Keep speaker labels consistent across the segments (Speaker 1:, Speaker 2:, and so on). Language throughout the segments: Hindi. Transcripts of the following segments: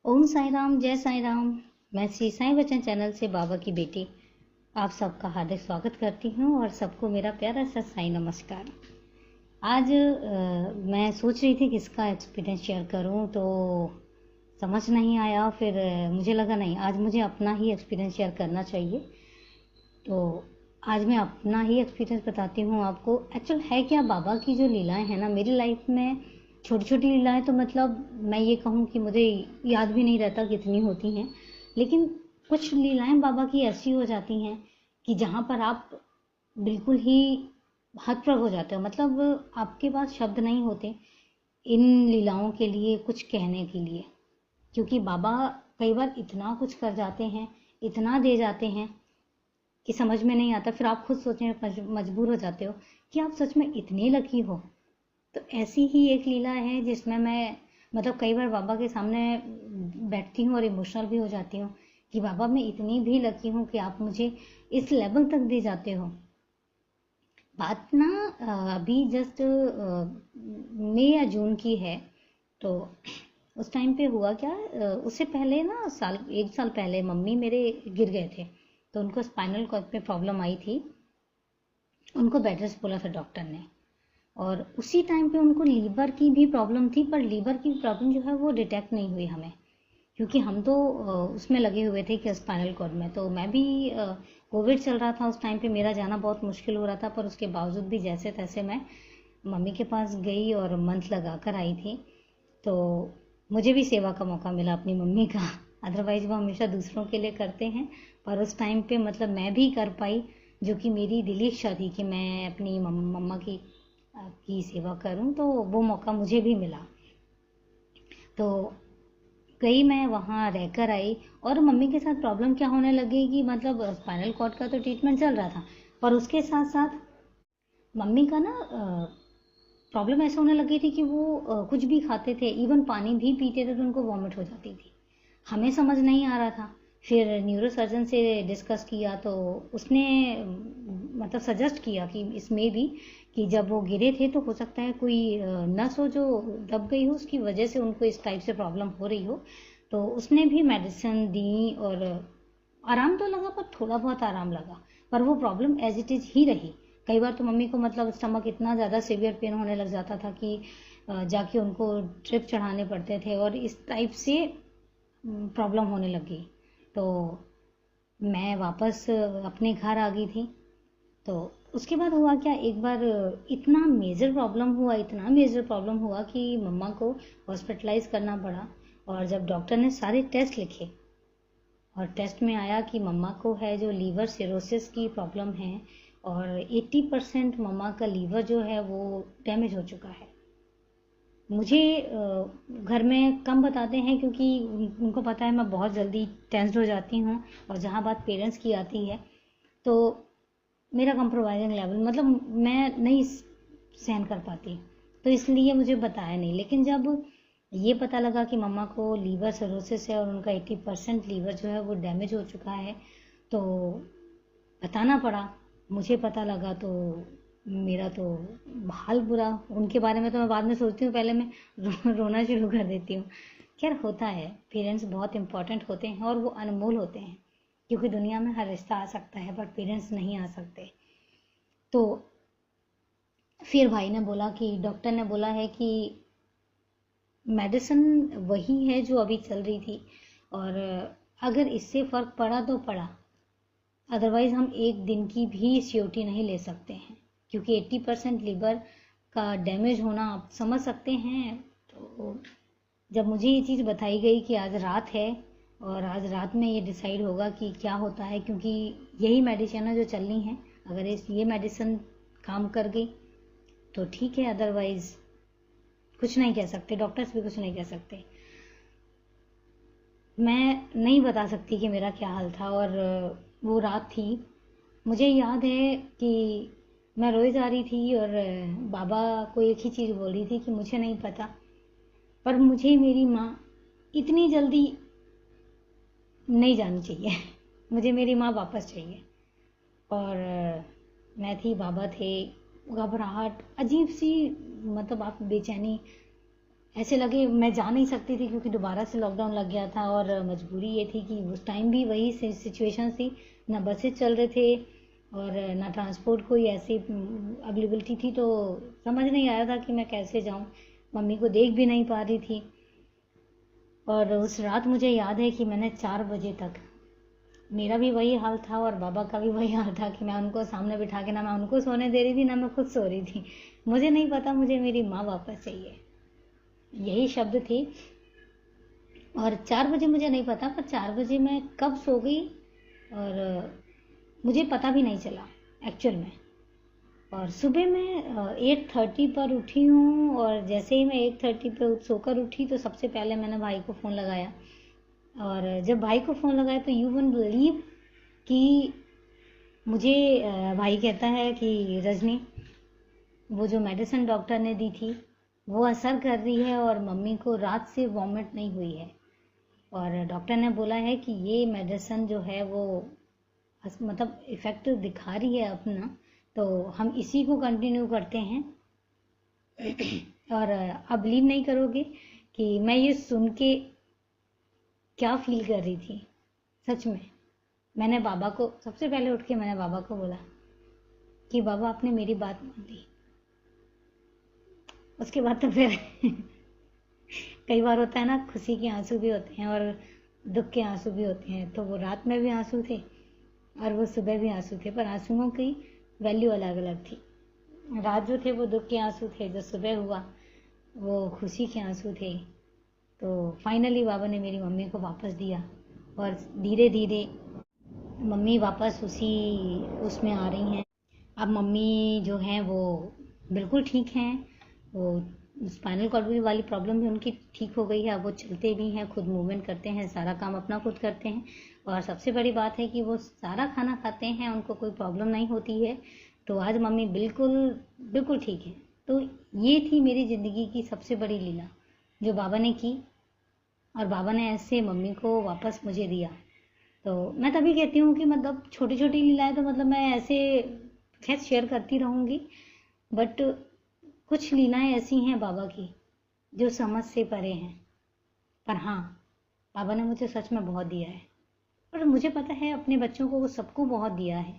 Speaker 1: ओम साई राम, जय साई राम। मैं श्री साईं वचन चैनल से बाबा की बेटी आप सबका हार्दिक स्वागत करती हूँ और सबको मेरा प्यारा सा साई नमस्कार। आज मैं सोच रही थी किसका एक्सपीरियंस शेयर करूँ, तो समझ नहीं आया। फिर मुझे लगा नहीं, आज मुझे अपना ही एक्सपीरियंस शेयर करना चाहिए। तो आज मैं अपना ही एक्सपीरियंस बताती हूँ आपको। एक्चुअल है क्या, बाबा की जो लीलाएं हैं ना मेरी लाइफ में, छोटी छोटी लीलाएं, तो मतलब मैं ये कहूँ कि मुझे याद भी नहीं रहता कितनी होती हैं, लेकिन कुछ लीलाएं बाबा की ऐसी हो जाती हैं कि जहाँ पर आप बिल्कुल ही हतप्रभ हो जाते हो। मतलब आपके पास शब्द नहीं होते इन लीलाओं के लिए, कुछ कहने के लिए, क्योंकि बाबा कई बार इतना कुछ कर जाते हैं, इतना दे जाते हैं कि समझ में नहीं आता। फिर आप खुद सोचने में मजबूर हो जाते हो कि आप सच में इतने लकी हो। तो ऐसी ही एक लीला है जिसमें मैं मतलब कई बार बाबा के सामने बैठती हूँ और इमोशनल भी हो जाती हूँ कि बाबा मैं इतनी भी लकी हूँ कि आप मुझे इस लेवल तक दे जाते हो। बात ना अभी जस्ट मई या जून की है। तो उस टाइम पे हुआ क्या, उससे पहले ना एक साल पहले मम्मी मेरे गिर गए थे, तो उनको स्पाइनल कॉर्ड में प्रॉब्लम आई थी। उनको बेड रेस्ट बोला था डॉक्टर ने, और उसी टाइम पे उनको लीवर की भी प्रॉब्लम थी, पर लीवर की प्रॉब्लम जो है वो डिटेक्ट नहीं हुई हमें, क्योंकि हम तो उसमें लगे हुए थे कि स्पाइनल कॉर्ड में। तो मैं भी कोविड चल रहा था उस टाइम पे, मेरा जाना बहुत मुश्किल हो रहा था, पर उसके बावजूद भी जैसे तैसे मैं मम्मी के पास गई और मंथ लगा कर आई थी। तो मुझे भी सेवा का मौका मिला अपनी मम्मी का। अदरवाइज वो हमेशा दूसरों के लिए करते हैं, पर उस टाइम पे मतलब मैं भी कर पाई, जो कि मेरी दिली इच्छा थी कि मैं अपनी मम्मा की सेवा करूं, तो वो मौका मुझे भी मिला। तो गई मैं, वहाँ रहकर आई। और मम्मी के साथ प्रॉब्लम क्या होने लगी कि मतलब स्पाइनल कॉर्ड का तो ट्रीटमेंट चल रहा था, पर उसके साथ साथ मम्मी का ना प्रॉब्लम ऐसा होने लगी थी कि वो कुछ भी खाते थे, इवन पानी भी पीते थे तो उनको वॉमिट हो जाती थी। हमें समझ नहीं आ रहा था। फिर न्यूरो सर्जन से डिस्कस किया, तो उसने मतलब सजेस्ट किया कि इसमें भी कि जब वो गिरे थे तो हो सकता है कोई नस हो जो दब गई हो, उसकी वजह से उनको इस टाइप से प्रॉब्लम हो रही हो। तो उसने भी मेडिसिन दी और आराम तो लगा, पर थोड़ा बहुत आराम लगा, पर वो प्रॉब्लम एज इट इज ही रही। कई बार तो मम्मी को मतलब स्टमक इतना ज़्यादा सीवियर पेन होने लग जाता था कि जाके उनको ड्रिप चढ़ाने पड़ते थे, और इस टाइप से प्रॉब्लम होने लगी। तो मैं वापस अपने घर आ गई थी। तो उसके बाद हुआ क्या, एक बार इतना मेजर प्रॉब्लम हुआ, इतना मेजर प्रॉब्लम हुआ कि मम्मा को हॉस्पिटलाइज करना पड़ा। और जब डॉक्टर ने सारे टेस्ट लिखे और टेस्ट में आया कि मम्मा को है जो लीवर सिरोसिस की प्रॉब्लम है, और 80% मम्मा का लीवर जो है वो डैमेज हो चुका है। मुझे घर में कम बताते हैं, क्योंकि उनको पता है मैं बहुत जल्दी टेंस्ड हो जाती हूँ, और जहाँ बात पेरेंट्स की आती है तो मेरा कंप्रोमाइजिंग लेवल मतलब मैं नहीं सहन कर पाती, तो इसलिए मुझे बताया नहीं। लेकिन जब ये पता लगा कि मम्मा को लीवर सिरोसिस है और उनका 80% लीवर जो है वो डैमेज हो चुका है, तो बताना पड़ा। मुझे पता लगा तो मेरा तो हाल बुरा। उनके बारे में तो मैं बाद में सोचती हूँ, पहले मैं रोना शुरू कर देती हूँ। खैर होता है, पेरेंट्स बहुत इंपॉर्टेंट होते हैं और वो अनमोल होते हैं, क्योंकि दुनिया में हर रिश्ता आ सकता है पर पेरेंट्स नहीं आ सकते। तो फिर भाई ने बोला कि डॉक्टर ने बोला है कि मेडिसिन वही है जो अभी चल रही थी, और अगर इससे फ़र्क पड़ा तो पड़ा, अदरवाइज हम एक दिन की भी सीओटी नहीं ले सकते हैं, क्योंकि 80% लीवर का डैमेज होना आप समझ सकते हैं। तो जब मुझे ये चीज़ बताई गई कि आज रात है और आज रात में ये डिसाइड होगा कि क्या होता है, क्योंकि यही मेडिसिन है जो चलनी है, अगर ये मेडिसिन काम कर गई तो ठीक है, अदरवाइज कुछ नहीं कह सकते, डॉक्टर्स भी कुछ नहीं कह सकते। मैं नहीं बता सकती कि मेरा क्या हाल था। और वो रात थी, मुझे याद है कि मैं रोए जा रही थी और बाबा को एक ही चीज़ बोल रही थी कि मुझे नहीं पता, पर मुझे मेरी माँ इतनी जल्दी नहीं जानी चाहिए। मुझे मेरी माँ वापस चाहिए। और मैं थी, बाबा थे, घबराहट अजीब सी, मतलब आप बेचैनी, ऐसे लगे मैं जा नहीं सकती थी, क्योंकि दोबारा से लॉकडाउन लग गया था और मजबूरी ये थी कि उस टाइम भी वही सिचुएशन थी, ना बसेस चल रहे थे और ना ट्रांसपोर्ट कोई ऐसी अवेलेबिलिटी थी, तो समझ नहीं आ रहा था कि मैं कैसे जाऊं। मम्मी को देख भी नहीं पा रही थी। और उस रात मुझे याद है कि मैंने 4 बजे तक, मेरा भी वही हाल था और बाबा का भी वही हाल था कि मैं उनको सामने बिठा के, ना मैं उनको सोने दे रही थी ना मैं खुद सो रही थी। मुझे नहीं पता, मुझे मेरी माँ वापस चाहिए, यही शब्द थे। और 4 बजे मुझे नहीं पता, पर 4 बजे मैं कब सो गई और मुझे पता भी नहीं चला एक्चुअल में। और सुबह मैं 8:30 पर उठी हूँ, और जैसे ही मैं 8:30 पर सोकर उठी तो सबसे पहले मैंने भाई को फ़ोन लगाया। और जब भाई को फ़ोन लगाया तो यू वोंट बिलीव कि मुझे भाई कहता है कि रजनी, वो जो मेडिसिन डॉक्टर ने दी थी वो असर कर रही है और मम्मी को रात से वॉमिट नहीं हुई है, और डॉक्टर ने बोला है कि ये मेडिसिन जो है वो मतलब इफ़ेक्ट दिखा रही है अपना, तो हम इसी को कंटिन्यू करते हैं। और आप बिलीव नहीं करोगे कि मैं ये सुन के क्या फील कर रही थी। सच में मैंने बाबा को, सबसे पहले उठ के मैंने बाबा को बोला कि बाबा आपने मेरी बात मान ली। उसके बाद तो फिर कई बार होता है ना, खुशी के आंसू भी होते हैं और दुख के आंसू भी होते हैं। तो वो रात में भी आंसू थे और वो सुबह भी आंसू थे, पर आंसुओं की वैल्यू अलग अलग थी। रात जो थे वो दुख के आंसू थे, जो सुबह हुआ वो खुशी के आंसू थे। तो फाइनली बाबा ने मेरी मम्मी को वापस दिया और धीरे धीरे मम्मी वापस उसमें आ रही हैं। अब मम्मी जो हैं वो बिल्कुल ठीक हैं। वो स्पाइनल कॉर्ड वाली प्रॉब्लम भी उनकी ठीक हो गई है। अब वो चलते भी हैं, खुद मूवमेंट करते हैं, सारा काम अपना खुद करते हैं। और सबसे बड़ी बात है कि वो सारा खाना खाते हैं, उनको कोई प्रॉब्लम नहीं होती है। तो आज मम्मी बिल्कुल बिल्कुल ठीक है। तो ये थी मेरी ज़िंदगी की सबसे बड़ी लीला जो बाबा ने की, और बाबा ने ऐसे मम्मी को वापस मुझे दिया। तो मैं तभी कहती हूँ कि मतलब छोटी छोटी लीलाएं तो मतलब मैं ऐसे खैर शेयर करती रहूँगी, बट कुछ लीलाएं ऐसी हैं बाबा की जो समझ से परे हैं। पर हाँ, बाबा ने मुझे सच में बहुत दिया है, और मुझे पता है अपने बच्चों को वो सबको बहुत दिया है।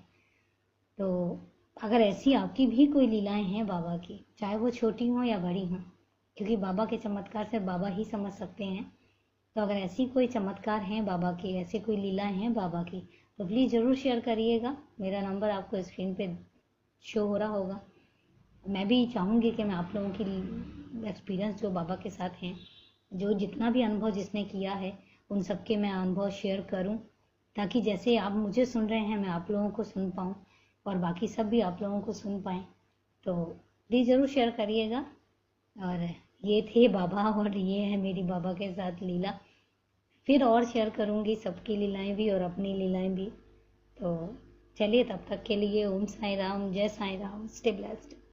Speaker 1: तो अगर ऐसी आपकी भी कोई लीलाएं हैं बाबा की, चाहे वो छोटी हों या बड़ी हों, क्योंकि बाबा के चमत्कार से बाबा ही समझ सकते हैं। तो अगर ऐसी कोई चमत्कार हैं बाबा के, ऐसी कोई लीलाएं हैं बाबा की, तो प्लीज़ ज़रूर शेयर करिएगा। मेरा नंबर आपको स्क्रीन पे शो हो रहा होगा। मैं भी चाहूँगी कि मैं आप लोगों की एक्सपीरियंस जो बाबा के साथ हैं, जो जितना भी अनुभव जिसने किया है, उन सब के मैं अनुभव शेयर करूं, ताकि जैसे आप मुझे सुन रहे हैं मैं आप लोगों को सुन पाऊं और बाकी सब भी आप लोगों को सुन पाएँ। तो प्लीज़ ज़रूर शेयर करिएगा। और ये थे बाबा, और ये है मेरी बाबा के साथ लीला। फिर और शेयर करूँगी सबकी लीलाएं भी और अपनी लीलाएं भी। तो चलिए, तब तक के लिए ओम साई राम, जय साई राम, स्टे ब्लेस्ड।